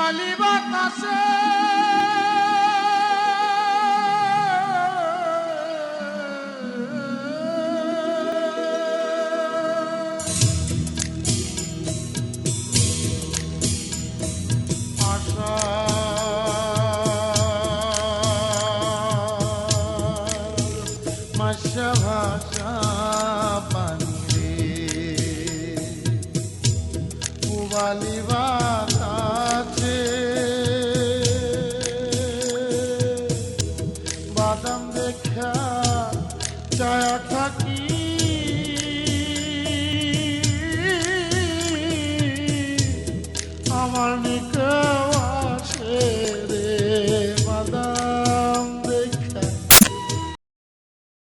পুবালি বাতাসে ভাষা ভাষা পানি রে পুবালি বাতাসে বাদাম দেখা চায়া থাক